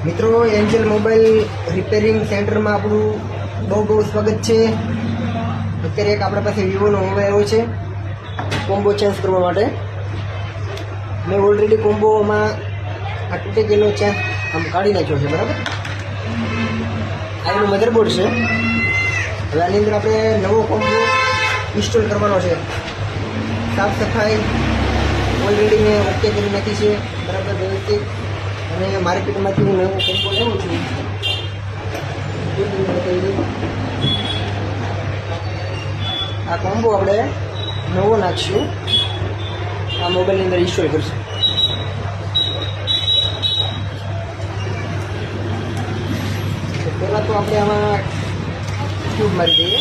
મિત્રો Angel mobile repairing સેન્ટરમાં આપણું બહુ બહુ સ્વાગત છે। અત્યારે એક આપણા પાસે વિવોનો મોબાઈલ આવ્યો છે કોમ્બો ચેન્જ કરવા માટે। મેં ઓલરેડી કોમ્બોમાં આ તૂટી ગયેલો ચેન્જ આમ કાઢી નાખ્યો છે, બરાબર। આ એનું મધરબોર્ડ છે। હવે આની અંદર આપણે નવો કોમ્બો ઇન્સ્ટોલ કરવાનો છે। સાફ સફાઈ ઓલરેડી મેં ઓકે કરી નાખી છે, બરાબર વ્યવસ્થિત। અને માર્કેટમાંથી હું નવો કોમ્બો લેવું છું। આ કોમ્બો આપણે નવો નાખશું, આ મોબાઈલની અંદર ઇન્સ્ટોલ કરશું। પહેલાં તો આપણે આમાં ટ્યુબ મારી દઈએ।